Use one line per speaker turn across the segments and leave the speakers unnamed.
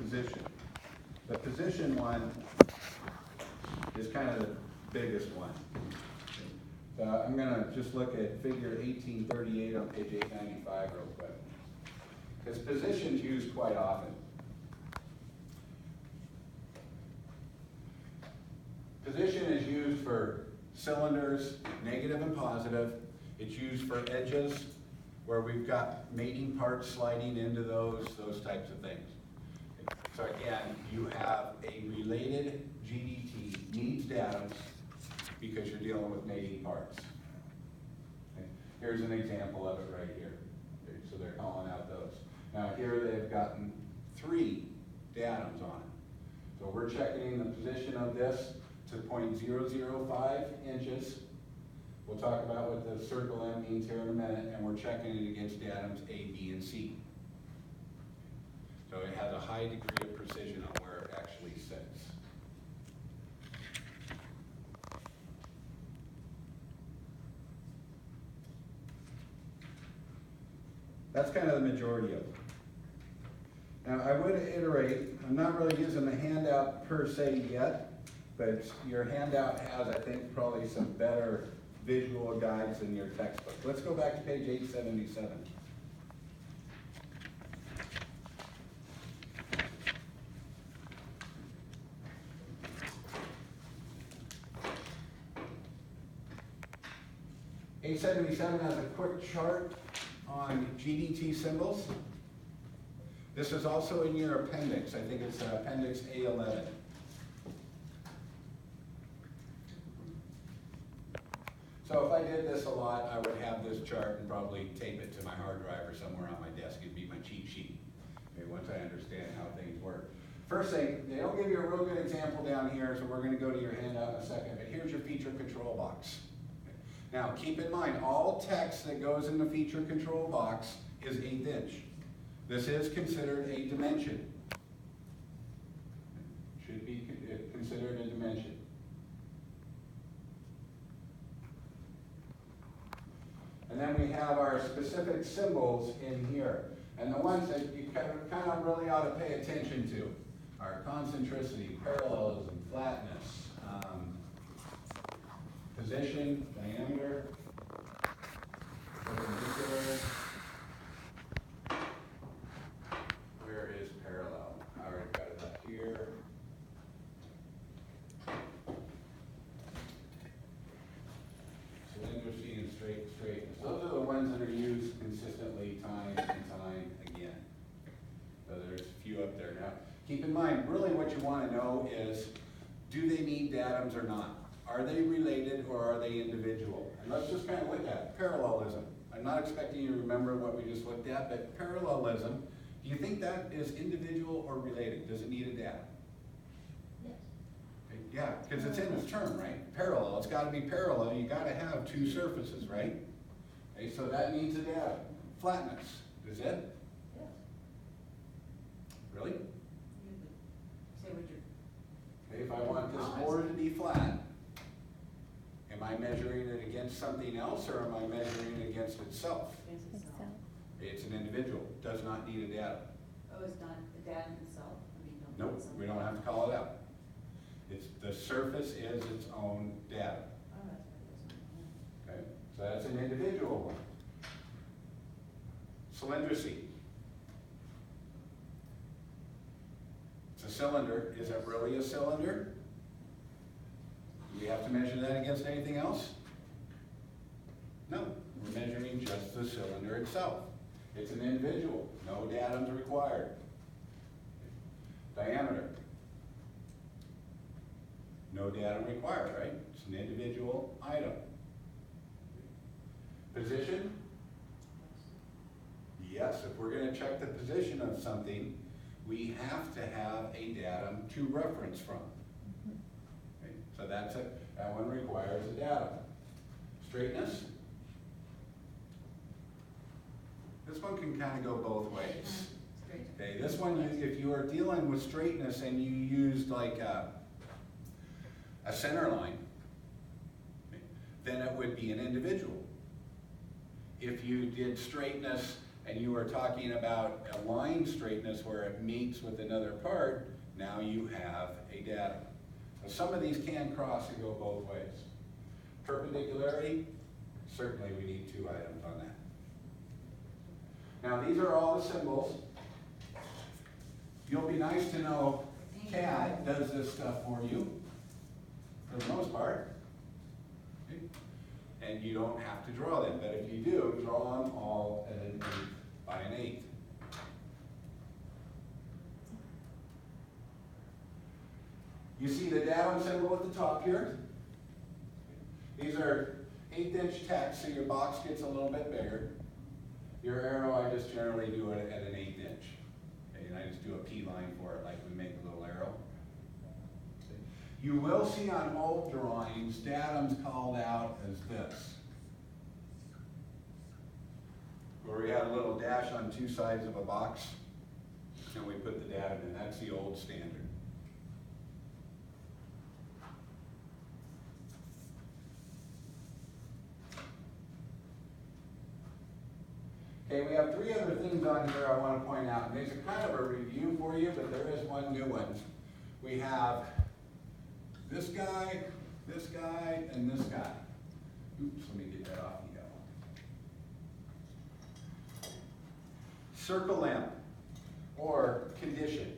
position. The position one is kind of the biggest one. So I'm gonna just look at figure 1838 on page 895 real quick. Because position's used quite often. Position is used for cylinders, negative and positive. It's used for edges where we've got mating parts sliding into those types of things. So again, you have a related GDT needs datums because you're dealing with mating parts. Okay. Here's an example of it right here. Okay, so they're calling out those. Now here they've gotten 3 datums on it. So we're checking the position of this to 0.005 inches. We'll talk about what the circle M means here in a minute, and we're checking it against datums A, B, and C. So it has a high degree of precision on where it actually sits. That's kind of the majority of it. Now I would iterate, I'm not really using the handout per se yet, but your handout has, I think, probably some better visual guides in your textbook. Let's go back to page 877. Page 877 has a quick chart on GDT symbols. This is also in your appendix. I think it's appendix A11. So if I did this a lot, I would have this chart and probably tape it to my hard drive or somewhere on my desk. It'd be my cheat sheet, okay, once I understand how things work. First thing, they don't give you a real good example down here, so we're going to go to your handout in a second, but here's your feature control box. Now, keep in mind, all text that goes in the feature control box is 1/8 inch. This is considered a dimension. Should be considered a dimension. And then we have our specific symbols in here. And the ones that you kind of really ought to pay attention to are concentricity, parallelism, flatness, position, diameter, perpendicular. Where is parallel? I already got it up here. Cylindricity and straightness. Those are the ones that are used consistently time and time again. So there's a few up there now. Keep in mind, really what you want to know is, do they need datums or not? Are they related or are they individual? And let's just kind of look at parallelism. I'm not expecting you to remember what we just looked at, but parallelism, do you think that is individual or related? Does it need a datum?
Yes.
Okay, yeah, because it's in its term, right? Parallel, it's got to be parallel. You got to have 2 surfaces, right? Okay, so that needs a datum. Flatness, is it?
Yes.
Really?
Say what you're.
Okay, if I want this board to be flat, am I measuring it against something else or am I measuring it against itself? It's an individual, does not need a datum.
Oh, it's not the datum itself? I mean, don't.
Nope, we don't have to call it out. It's, the surface is its own datum.
Oh, that's what it is.
Okay, so that's an individual one. Cylindricity. It's a cylinder. Is it really a cylinder? Do we have to measure that against anything else? No, we're measuring just the cylinder itself. It's an individual. No datums required. Diameter. No datum required, right? It's an individual item. Position? Yes, if we're going to check the position of something, we have to have a datum to reference from. Okay, so that's it. That one requires a datum. Straightness? This one can kind of go both ways. Okay, this one, if you are dealing with straightness and you used like a center line, then it would be an individual. If you did straightness and you were talking about a line straightness where it meets with another part, now you have a datum. So some of these can cross and go both ways. Perpendicularity, certainly we need 2 items on that. Now these are all the symbols. You'll be nice to know CAD does this stuff for you, for the most part. Okay? And you don't have to draw them, but if you do, draw them all at an 1/8 by an 1/8. You see the datum symbol at the top here? These are 1/8" text, so your box gets a little bit bigger. Your arrow, I just generally do it at an 1/8". Okay, and I just do a P line for it, like we make a little arrow. You will see on old drawings, datum's called out as this. Where we had a little dash on 2 sides of a box, and we put the datum in. That's the old standard. Okay, we have 3 other things on here I want to point out, and these are kind of a review for you, but there is one new one. We have this guy, and this guy. Oops, let me get that off the yellow. Circle M, or condition.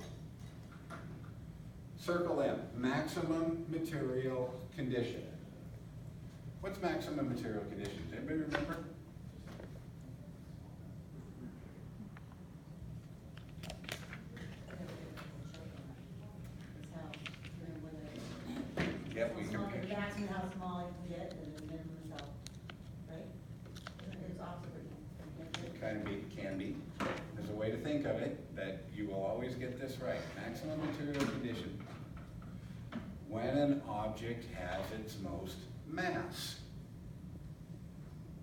Circle M, maximum material condition. What's maximum material conditions? Anybody remember? Yep, we can.
The maximum how small you can get and the minimum is how, right? It's opposite.
Can be. There's a way to think of it that you will always get this right. Maximum material condition. When an object has its most mass.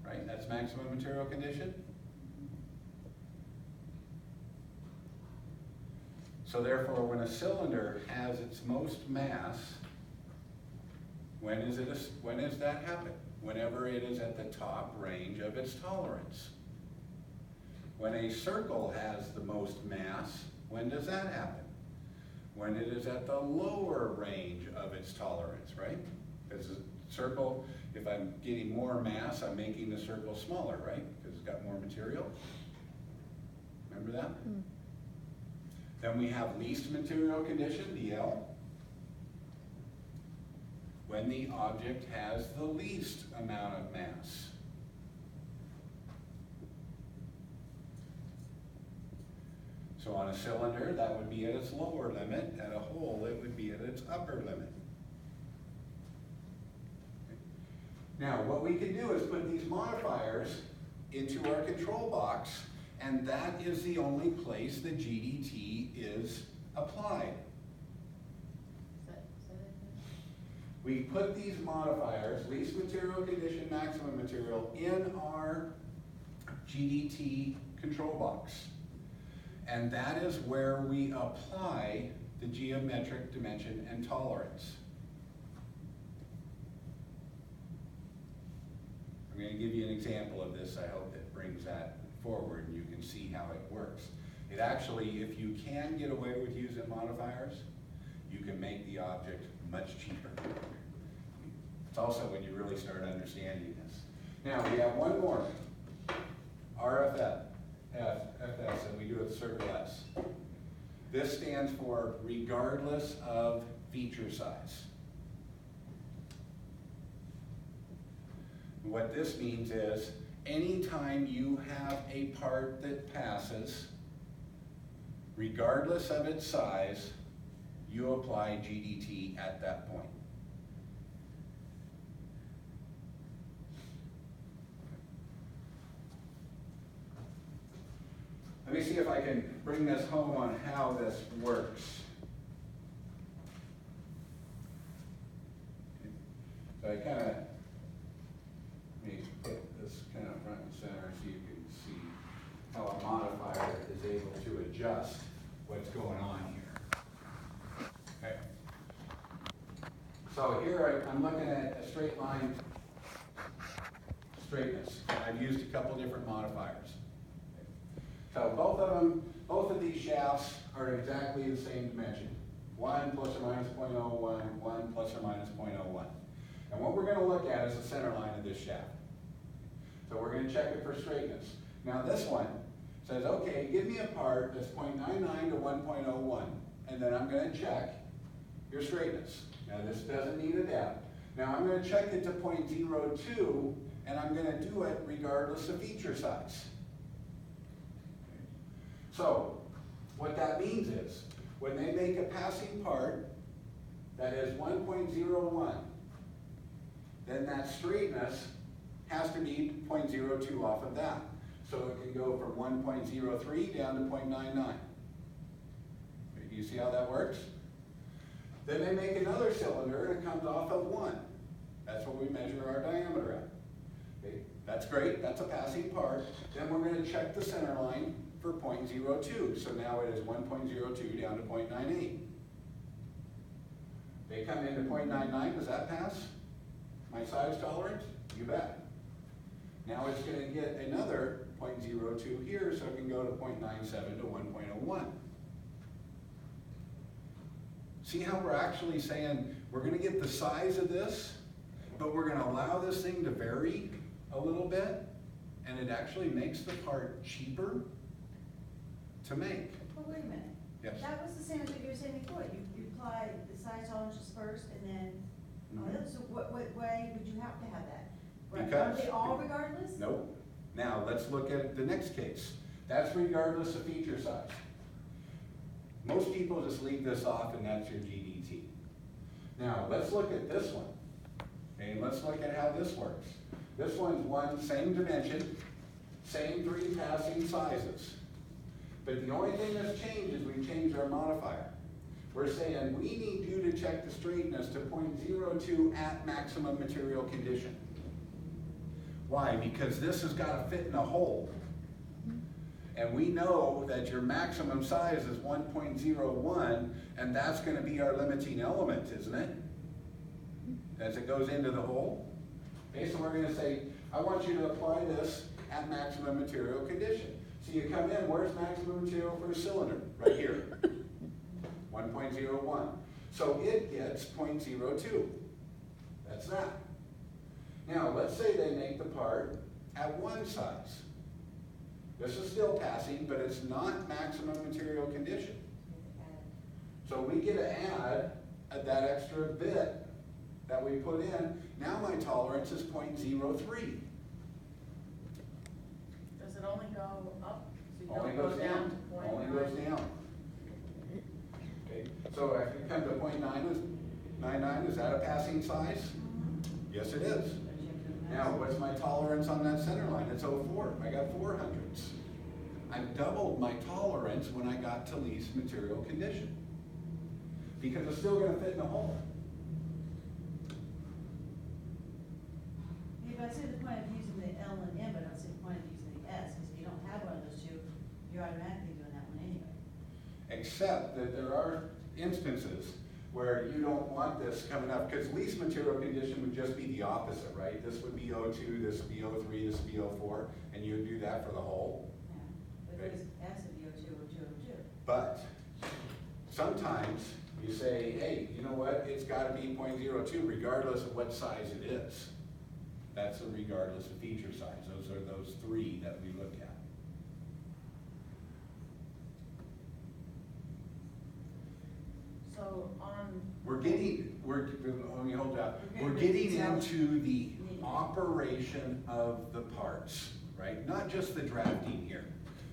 Right? That's maximum material condition. So therefore, when a cylinder has its most mass, when does that happen? Whenever it is at the top range of its tolerance. When a circle has the most mass, when does that happen? When it is at the lower range of its tolerance, right? Because a circle, if I'm getting more mass, I'm making the circle smaller, right? Because it's got more material. Remember that? Then we have least material condition, the L. When the object has the least amount of mass. So on a cylinder, that would be at its lower limit. At a hole, it would be at its upper limit. Now, what we can do is put these modifiers into our control box, and that is the only place the GDT is applied. We put these modifiers, least material condition, maximum material, in our GDT control box. And that is where we apply the geometric dimension and tolerance. I'm going to give you an example of this. I hope it brings that forward and you can see how it works. It actually, if you can get away with using modifiers, you can make the object much cheaper. It's also when you really start understanding this. Now, we have one more, RFF, FS, and we do it circle S. This stands for regardless of feature size. What this means is, anytime you have a part that passes, regardless of its size, you apply GDT at that point. Let me see if I can bring this home on how this works. So I kind of, let me put this kind of front and center so you can see how a modifier is able to adjust what's going on here. Okay. So here I'm looking at a straight line straightness. I've used a couple different modifiers. So both of them, both of these shafts are exactly the same dimension. 1 plus or minus 0.01, 1 plus or minus 0.01. And what we're gonna look at is the center line of this shaft. So we're gonna check it for straightness. Now this one says, okay, give me a part that's 0.99 to 1.01, and then I'm gonna check your straightness. Now this doesn't need a depth. Now I'm gonna check it to 0.02, and I'm gonna do it regardless of feature size. So, what that means is, when they make a passing part that is 1.01, then that straightness has to be 0.02 off of that. So it can go from 1.03 down to 0.99. You see how that works? Then they make another cylinder and it comes off of 1. That's what we measure our diameter at. Okay, that's great, that's a passing part. Then we're going to check the center line for 0.02. So now it is 1.02 down to 0.98. They come into 0.99, does that pass my size tolerance? You bet. Now it's going to get another 0.02 here, so it can go to 0.97 to 1.01. See how we're actually saying we're going to get the size of this, but we're going to allow this thing to vary a little bit, and it actually makes the part cheaper to make.
But wait a minute.
Yes.
That was the same as what you were saying before. You apply the size tolerances first and then, so what way would you have to have that? Are they all regardless?
Nope. Now, let's look at the next case. That's regardless of feature size. Most people just leave this off and that's your GDT. Now, let's look at this one. Okay, let's look at how this works. This one's same dimension, same 3 passing sizes. But the only thing that's changed is we've changed our modifier. We're saying we need you to check the straightness to 0.02 at maximum material condition. Why? Because this has got to fit in a hole. And we know that your maximum size is 1.01, and that's going to be our limiting element, isn't it? As it goes into the hole. Okay, so we're going to say, I want you to apply this at maximum material condition. So you come in, where's maximum material for a cylinder? Right here. 1.01. So it gets 0.02. That's that. Now, let's say they make the part at 1 size. This is still passing, but it's not maximum material condition. So we get to add that extra bit that we put in. Now my tolerance is 0.03.
Does it only go up? So you
Only
don't
goes
go down
down.
to point
Only
nine?
goes down. Okay. So if you come to 0.99, is that a passing size? Yes, it is. Now, what's my tolerance on that center line? It's 0.04. I got 0.04. I've doubled my tolerance when I got to least material condition. Because it's still going to fit in the hole.
Yeah, but I see the point of using the L and M, but I don't see the point of using the S, because if you don't have one of those two, you're automatically doing that one anyway.
Except that there are instances where you don't want this coming up, because least material condition would just be the opposite, right? This would be 0.2, this would be 0.3, this would be 0.4, and you would do that for the whole.
Yeah. But if it's S would be O2, O2, O2.
But sometimes you say, hey, you know what, it's gotta be 0.02 regardless of what size it is. That's a regardless of feature size. Those are those 3 that we look at.
So on.
Let me hold up.
Okay,
We're
but
getting
details.
into the operation of the parts, right? Not just the drafting here.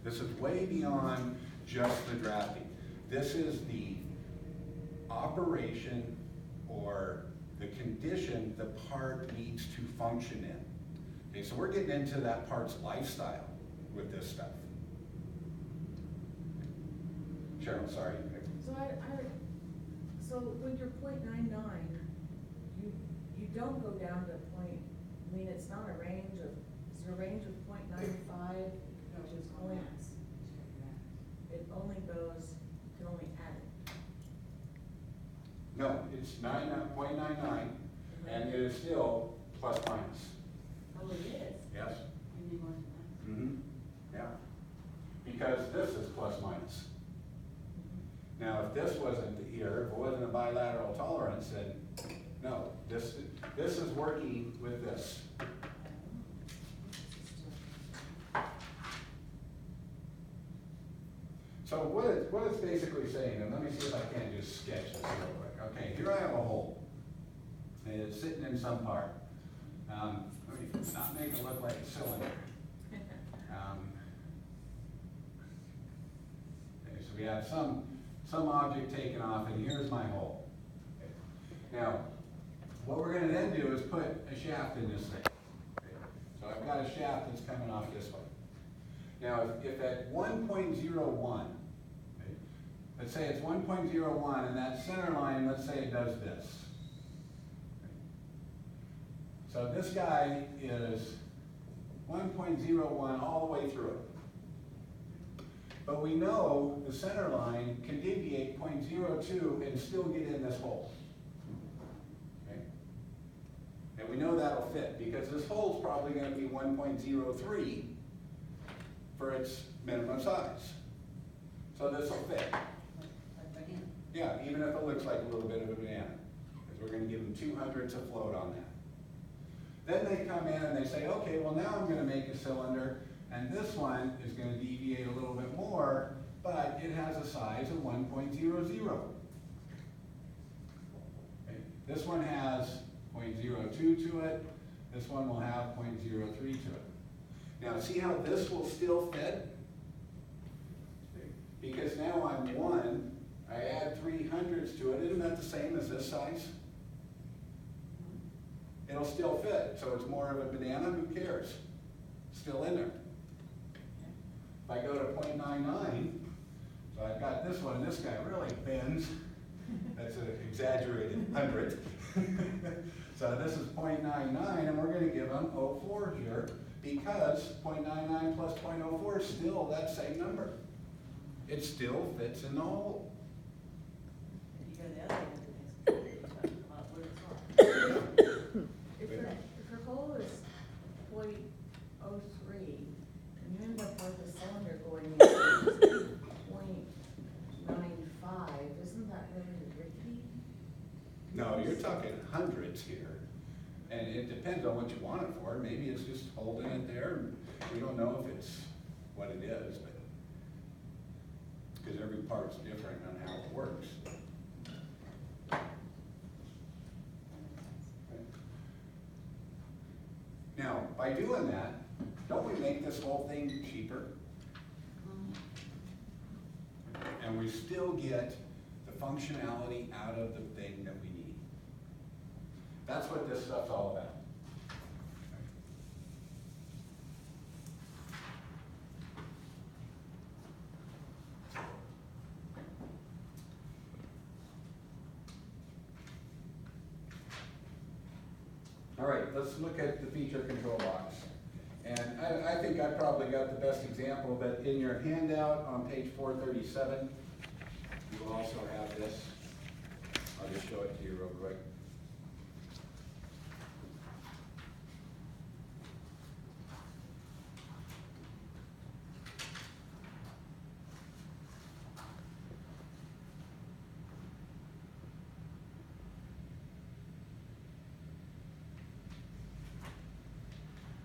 This is way beyond just the drafting. This is the operation or the condition the part needs to function in. Okay, so we're getting into that part's lifestyle with this stuff. Cheryl, sorry.
So when you're 0.99, you don't go down to point, I mean, it's not a range of, is there a range of 0.95, which is only, it only goes, you can only add it.
No, it's 0.99, and it is still plus minus.
Oh, it is?
Yes?
You need more than that?
Mm-hmm. Yeah. because this is plus minus. Now, if this wasn't here, if it wasn't a bilateral tolerance, then no, this is working with this. So what it's basically saying, and let me see if I can just sketch this real quick. Okay, here I have a hole, and it's sitting in some part. Let me not make it look like a cylinder. Okay, so we have some object taken off, and here's my hole. Okay. Now, what we're going to then do is put a shaft in this thing. Okay. So I've got a shaft that's coming off this way. Now, if at 1.01, okay, let's say it's 1.01, and that center line, let's say it does this. Okay. So this guy is 1.01 all the way through it. But we know the center line can deviate 0.02 and still get in this hole. Okay? And we know that'll fit because this hole's probably going to be 1.03 for its minimum size. So this will fit.
Like banana.
Yeah, even if it looks like a little bit of a banana, because we're going to give them 200s of float on that. Then they come in and they say, okay, well now I'm going to make a cylinder, and this one is going to deviate a little bit more, but it has a size of 1.00. Okay. This one has 0.02 to it. This one will have 0.03 to it. Now see how this will still fit? Because now I'm 1, I add 300s to it. Isn't that the same as this size? It'll still fit, so it's more of a banana, who cares? Still in there. If I go to 0.99, so I've got this one, this guy really bends. That's an exaggerated 100. So this is 0.99, and we're going to give them 0.04 here, because 0.99 plus 0.04 is still that same number. It still fits in the hole.
If you go the other way, it's about where it's on.
If her goal is 0.03, and you end up with a cylinder going in 0.95, isn't that really tricky?
No, you're talking hundreds here, and it depends on what you want it for. Maybe it's just holding it there. We don't know if it's what it is, but because every part's different on how it works. Now, by doing that, don't we make this whole thing cheaper? And we still get the functionality out of the thing that we need. That's what this stuff's all about. All right, let's look at the feature control box. And I think I probably got the best example, but in your handout on page 437, you will also have this. I'll just show it to you real quick.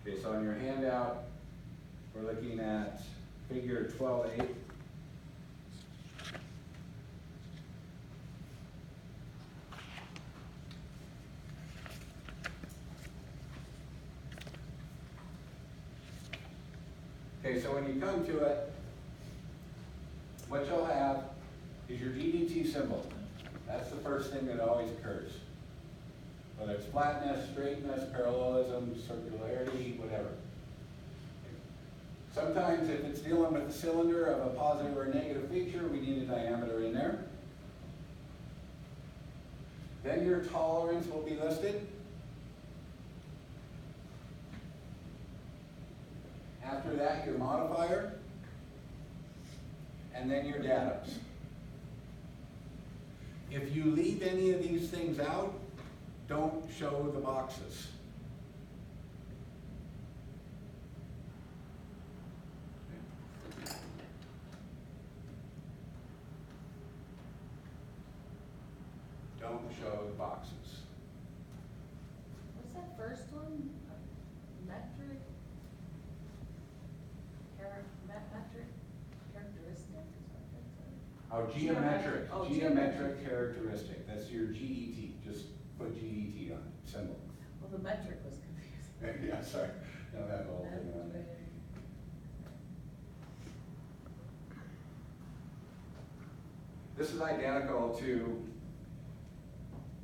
Okay, so on your handout, we're looking at figure 12.8. Okay, so when you come to it, what you'll have is your DDT symbol. That's the first thing that always occurs. Whether it's flatness, straightness, parallelism, circularity, whatever. Sometimes if it's dealing with a cylinder of a positive or a negative feature, we need a diameter in there. Then your tolerance will be listed. After that, your modifier. And then your datums. If you leave any of these things out, don't show the boxes. don't show the boxes.
What's that first one? Metric? Metric characteristic, is that what that said?
Oh, geometric,
Oh,
geometric characteristic, that's your GET, just put GET on it, symbol.
Well, the metric was confusing.
Yeah, sorry, now that whole thing on there. This is identical to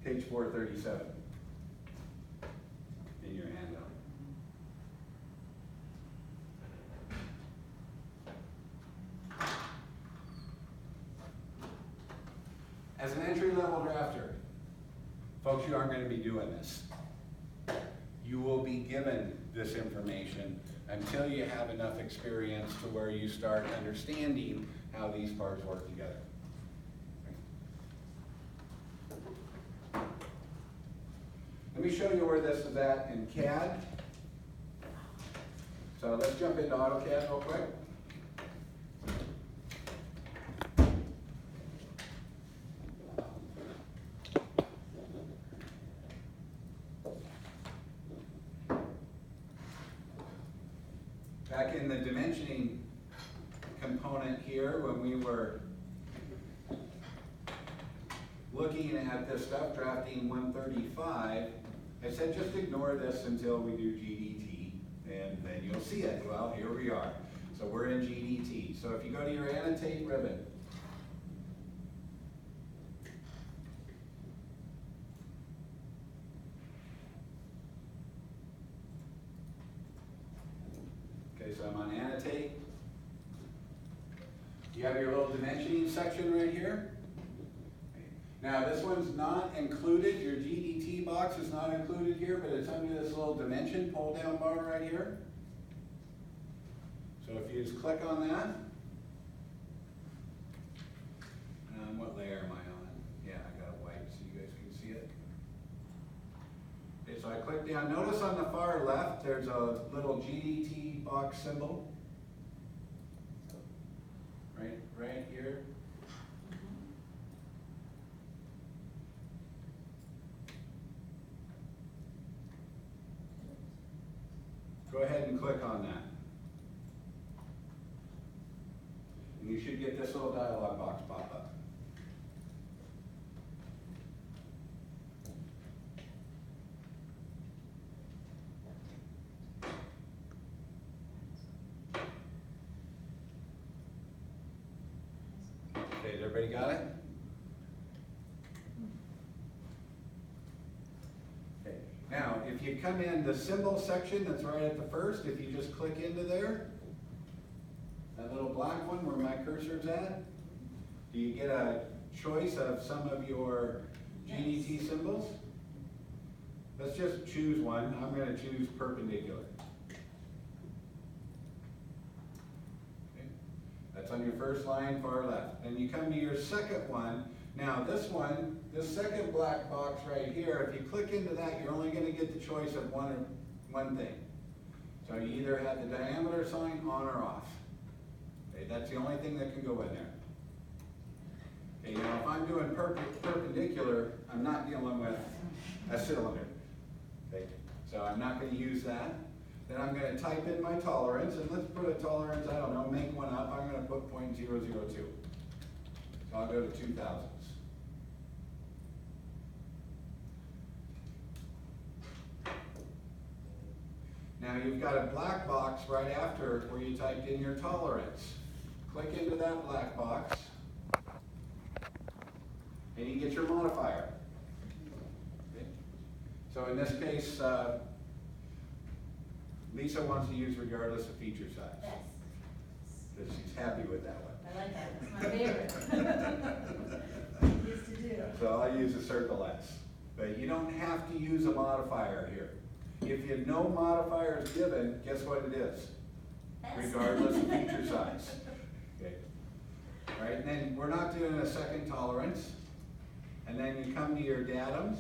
page 437 in your handout. As an entry-level drafter, folks, you aren't going to be doing this. You will be given this information until you have enough experience to where you start understanding how these parts work together. Let me show you where this is at in CAD. So let's jump into AutoCAD real quick. Back in the dimensioning component here, when we were looking at this stuff, drafting 135, I said just ignore this until we do GDT, and then you'll see it. Well, here we are. So we're in GDT. So if you go to your annotate ribbon, okay, so I'm on annotate. You have your little dimensioning section right here. Now this one's not included, your GDT box is not included here, but it's under this little dimension pull down bar right here. So if you just click on that, what layer am I on? Yeah, I got it white so you guys can see it. Okay, so I click down, notice on the far left there's a little GDT box symbol. Right here. Go ahead and click on that. And you should get this little dialog box pop up. Okay, everybody got it? Okay. Now, if you come in the symbol section that's right at the first, if you just click into there, that little black one where my cursor's at, do you get a choice of some of your GDT symbols? Let's just choose one. I'm going to choose perpendicular. Okay. That's on your first line, far left. Then you come to your second one. Now this one, this second black box right here, if you click into that, you're only going to get the choice of one thing. So you either have the diameter sign on or off. Okay, that's the only thing that can go in there. Okay, now if I'm doing perpendicular, I'm not dealing with a cylinder. Okay, so I'm not going to use that. Then I'm going to type in my tolerance, and let's put a tolerance, I don't know, make one up. I'm going to put 0.002. So I'll go to 2000s. Now you've got a black box right after where you typed in your tolerance. Click into that black box, and you get your modifier. Okay. So in this case, Lisa wants to use regardless of feature size.
Yes.
Because she's happy with that one.
I like that, it's my favorite. Used to do.
So I'll use a circle S. But you don't have to use a modifier here. If you know modifier is given, guess what it is? Regardless of feature size. Okay. All right, and then we're not doing a second tolerance. And then you come to your datums.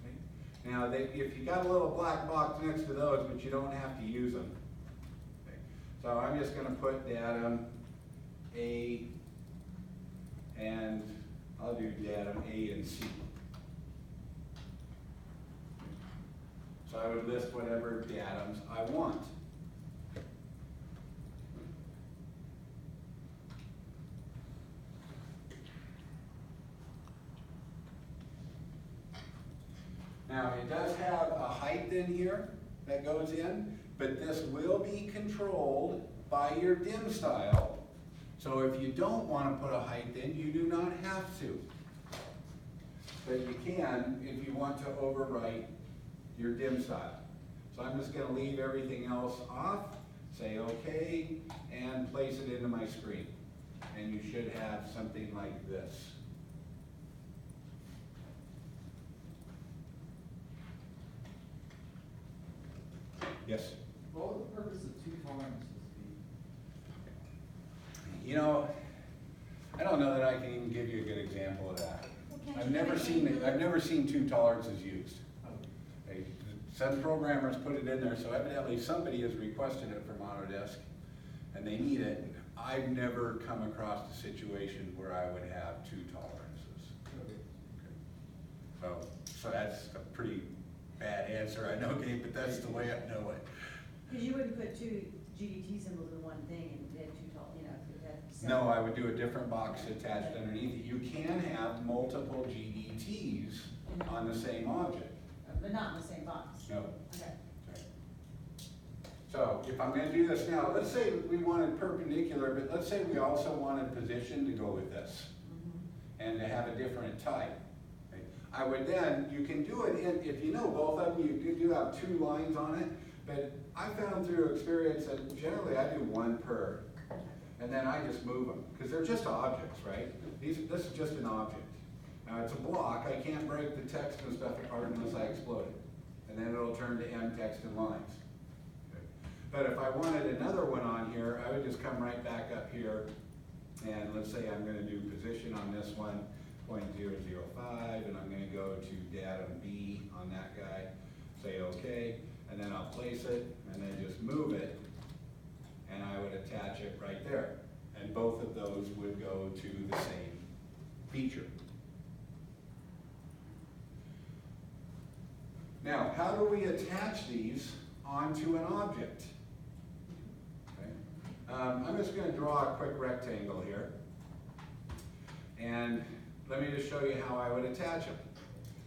Okay. Now, if you got a little black box next to those, but you don't have to use them. Okay. So I'm just going to put datum A and I'll do datum A and C. So I would list whatever datums I want. Now, it does have a height in here that goes in, but this will be controlled by your dim style. So if you don't want to put a height in, you do not have to. But you can if you want to overwrite your dim style. So I'm just going to leave everything else off, say OK, and place it into my screen. And you should have something like this. Yes?
What would the purpose of 2 tolerances be?
You know, I don't know that I can even give you a good example of that.
Well, can't
I've
you
never
make
seen
it
it,
good?
I've never seen 2 tolerances used.
Oh,
Some programmers put it in there, so evidently somebody has requested it from Autodesk, and they need it. I've never come across a situation where I would have 2 tolerances.
okay.
So that's a pretty bad answer, I know, Gabe, but that's the way I know it.
Because you wouldn't put 2 GDT symbols in one thing and then 2 tall, you know, if it had.
No, I would do a different box attached underneath it. You can have multiple GDTs on the same object.
But not in the same box.
No.
Okay.
So if I'm gonna do this now, let's say we wanted perpendicular, but let's say we also wanted position to go with this and to have a different type. Okay? I would then, you can do it in, if you know both of them, you do have 2 lines on it, but I found through experience that generally I do 1 per, and then I just move them, because they're just objects, right? This is just an object. Now it's a block, I can't break the text and stuff apart unless I explode it. And then it'll turn to M text and lines. Okay. But if I wanted another one on here, I would just come right back up here, and let's say I'm gonna do position on this one, 0.005, and I'm gonna go to datum B on that guy, say okay, and then I'll place it, and then just move it, and I would attach it right there. And both of those would go to the same feature. Now, how do we attach these onto an object? Okay. I'm just going to draw a quick rectangle here. And let me just show you how I would attach them.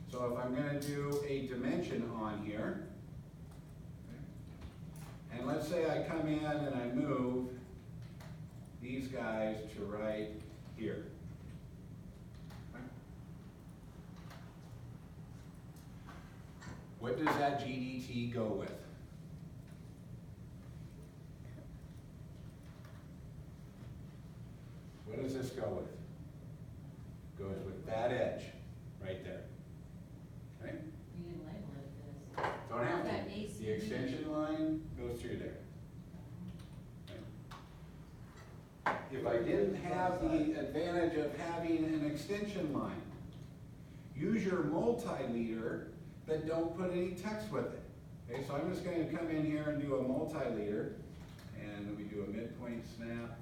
So if I'm going to do a dimension on here, okay, and let's say I come in and I move these guys to right here. What does that GDT go with? What does this go with? Goes with that edge, right there. Okay?
You didn't label it as.
Don't have
That
to.
AC.
The extension line goes through there. Okay. If I didn't have the advantage of having an extension line, use your multi-leader, but don't put any text with it. Okay, so I'm just going to come in here and do a multi-leader, and we do a midpoint snap,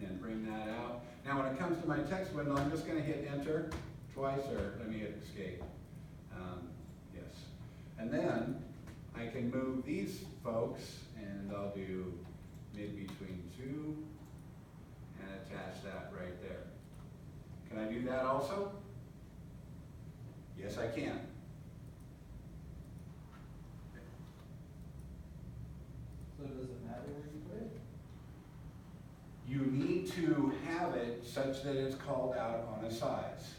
and bring that out. Now when it comes to my text window, I'm just going to hit enter twice, or let me hit escape. Yes. And then I can move these folks, and I'll do mid between 2, and attach that right there. Can I do that also? Yes, I can.
So does it matter where you put it?
You need to have it such that it's called out on a size,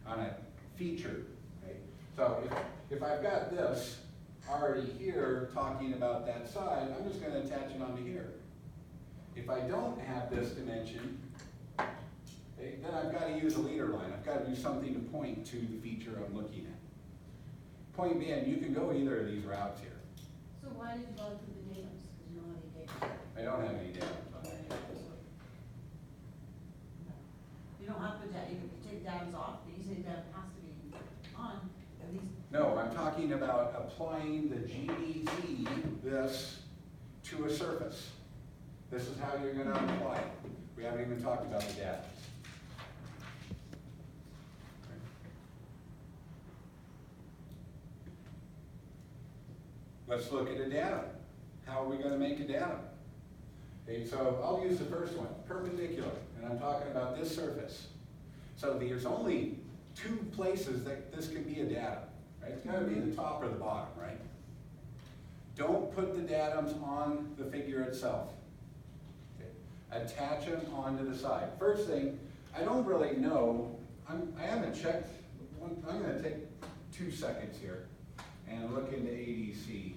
on a feature, right? So if I've got this already here talking about that side, I'm just going to attach it onto here. If I don't have this dimension, okay, then I've got to use a leader line. I've got to do something to point to the feature I'm looking at. Point being, you can go either of these routes here.
So why did you bother with the datums? Because you don't have any datums.
I don't have any data.
You don't have to put that, you can take datums off, but you say datum has to be on, at least.
No, I'm talking about applying the GDT, this, to a surface. This is how you're gonna apply it. We haven't even talked about the data. let's look at a datum. How are we gonna make a datum? Okay, so I'll use the first one, perpendicular, and I'm talking about this surface. So there's only two places that this can be a datum, right? It's gotta be the top or the bottom, right? Don't put the datums on the figure itself. Okay. Attach them onto the side. First thing, I don't really know, I haven't checked, I'm gonna take 2 seconds here and look into ADC.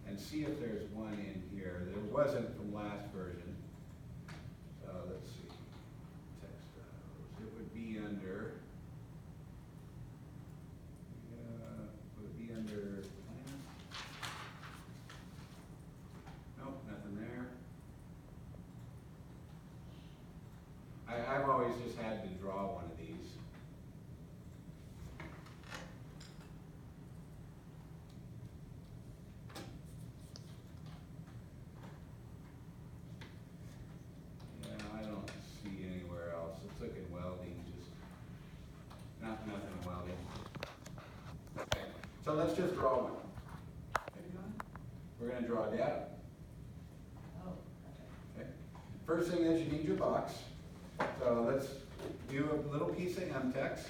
And see if there's one in here. There wasn't from last version. So let's see, textiles, it would be under, would it be under plan? Nope, nothing there. I've always just had to draw one of these. Yeah, I don't see anywhere else. Let's look at welding, just, nothing in welding. Okay, so let's just draw one. We're gonna draw data.
Oh,
Okay. First thing is you need your box. So let's do a little piece of MTEX.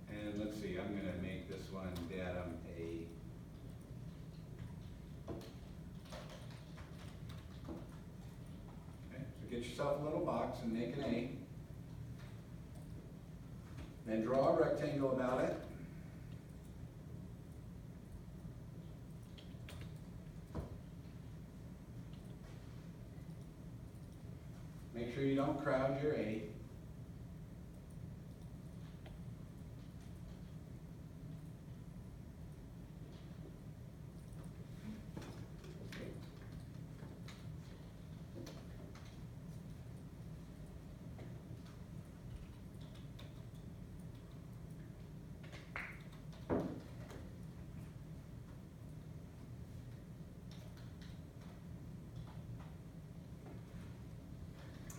And let's see, I'm gonna make this one datum A. Okay, so get yourself a little box and make an A. Then draw a rectangle about it. Make sure you don't crowd your A.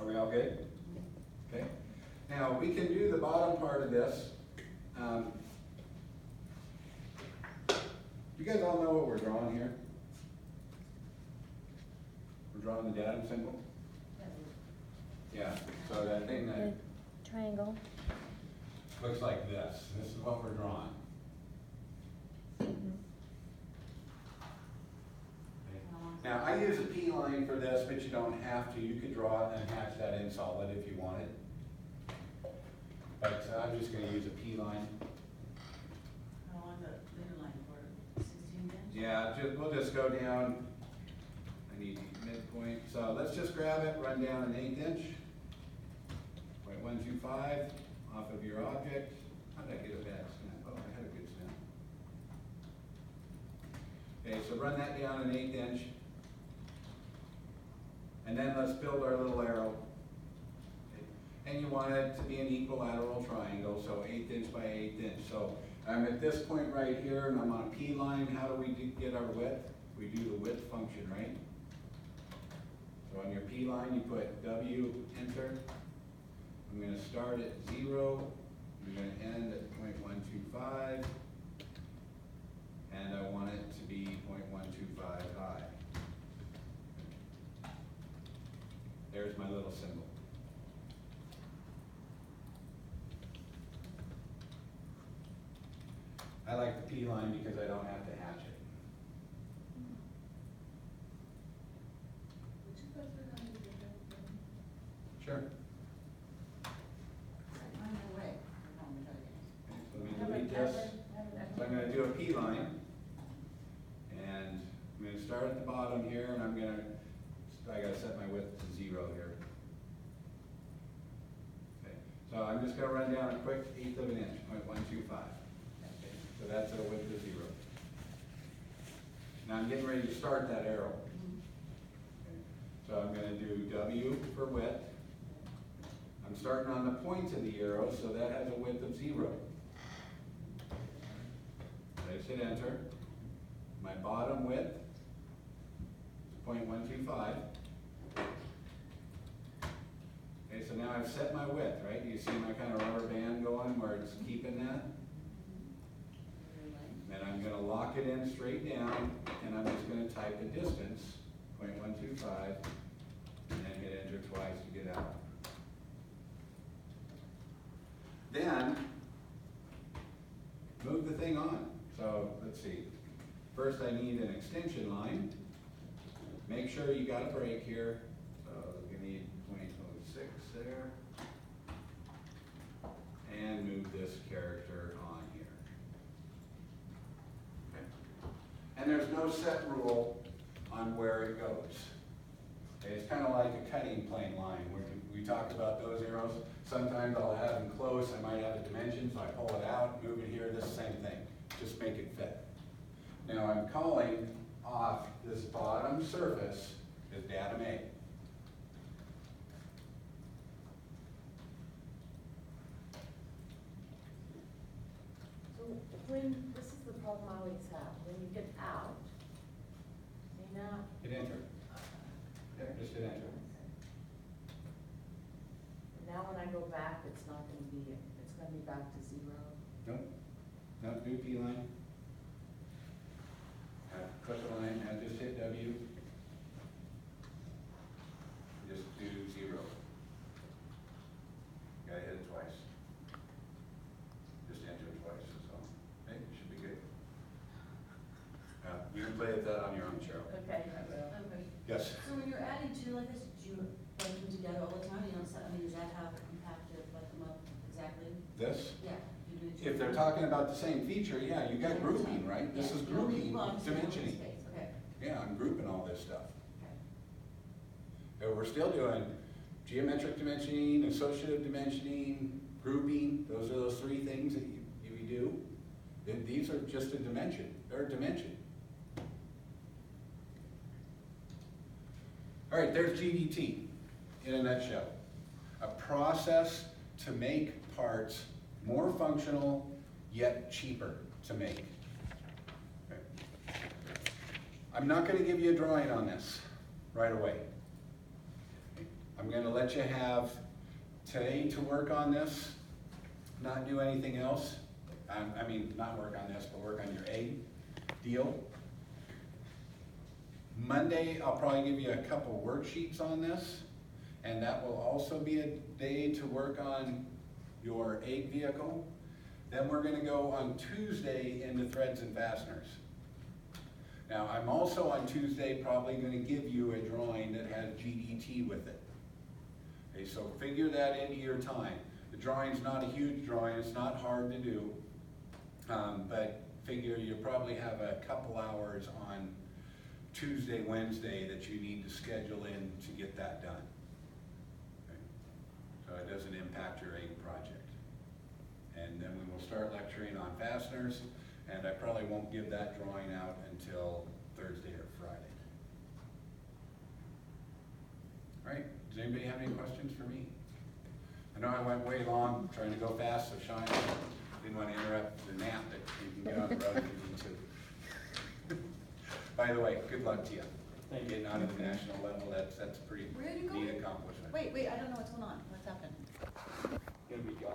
Are we all good? Okay. Now, we can do the bottom part of this. You guys all know what we're drawing here? We're drawing the datum symbol? Yeah, so that thing that
Triangle.
looks like this. This is what we're drawing. Okay. Now, I use a P line for this, but you don't have to. You could draw it and hatch that in solid if you wanted. But I'm just gonna use a P line.
I want the bigger line for 16 inch.
Yeah, we'll just go down. I need midpoint. So let's just grab it, run down an 1/8 inch. 0.125 off of your object. How did I get a bad snap? Oh, I had a good snap. Okay, so run that down an 1/8 inch. And then let's build our little arrow. Okay. And you want it to be an equilateral triangle, so 1/8 inch by 1/8 inch. So I'm at this point right here, and I'm on a P line. How do we get our width? We do the width function, right? So on your P line, you put W, enter. I'm gonna start at 0. I'm gonna end at 0.125. And I want it to be 0.125 high. There's my little symbol. I like the P line because I don't have to hatch it.
Would you go through that again?
Sure.
Find a way. I don't know yet.
So let me delete this. So I'm gonna do a P line. And I'm gonna start at the bottom here, and I gotta set my width to 0 here. Okay, so I'm just gonna run down a quick 1/8 of an inch, 0.125. Okay, so that's at a width of 0. Now I'm getting ready to start that arrow. Okay, so I'm gonna do W for width. I'm starting on the point of the arrow, so that has a width of 0. I just hit enter. My bottom width is 0.125. Okay, so now I've set my width, right? You see my kind of rubber band going where it's keeping that? And I'm gonna lock it in straight down, and I'm just gonna type a distance, 0.125, and then hit enter twice to get out. Then, move the thing on. So, let's see. First I need an extension line. Make sure you got a break here. So you need 0.06 there. And move this character on here. Okay. And there's no set rule on where it goes. Okay, it's kind of like a cutting plane line where we talked about those arrows. Sometimes I'll have them close, I might have a dimension, so I pull it out, move it here, this same thing. Just make it fit. Now I'm calling off this bottom surface as datum A.
So when, this is the problem I always have, when you get out, you know,
Hit enter. Yeah, just hit enter.
now when I go back, it's not gonna be, it's gonna be back to 0.
Nope, not new P line. Click the line, and just hit W. Just do 0. Gotta hit it twice. Just enter it twice, that's all. Okay, it should be good. You can play with that on your own, Cheryl.
Okay, I will.
Okay.
Yes?
So when you're adding two like this, do you blend them together all the time? You don't set, I mean, is that how you have to let them up exactly?
This?
Yeah. You do it
If they're talking about the same feature, yeah, you got grouping, right? This is
Yeah, you don't need-
grouping,
well, I'm saying open
dimensioning.
space, okay,
Yeah, I'm grouping all this stuff.
okay.
We're still doing geometric dimensioning, associative dimensioning, grouping. Those are those three things that you do. And these are just a dimension, they're a dimension. All right, there's GDT in a nutshell. A process to make parts more functional yet cheaper to make. Okay. I'm not gonna give you a drawing on this right away. I'm gonna let you have today to work on this, not do anything else. I mean, not work on this, but work on your egg deal. Monday, I'll probably give you a couple worksheets on this, and that will also be a day to work on your egg vehicle. Then we're gonna go on Tuesday into threads and fasteners. Now, I'm also on Tuesday probably gonna give you a drawing that has GDT with it. Okay, so figure that into your time. The drawing's not a huge drawing, it's not hard to do, but figure you probably have a couple hours on Tuesday, Wednesday that you need to schedule in to get that done. Okay? So it doesn't impact your egg project. And then we will start lecturing on fasteners, and I probably won't give that drawing out until Thursday or Friday. All right, does anybody have any questions for me? I know I went way long trying to go fast, so Sean didn't want to interrupt the nap that you can get on the road if you need to. By the way, good luck to you.
Thank you.
Getting out of the national level, that's a pretty
Where are you
neat
going?
accomplishment.
Wait, I don't know what's going on. What's happening?
Gonna be gone.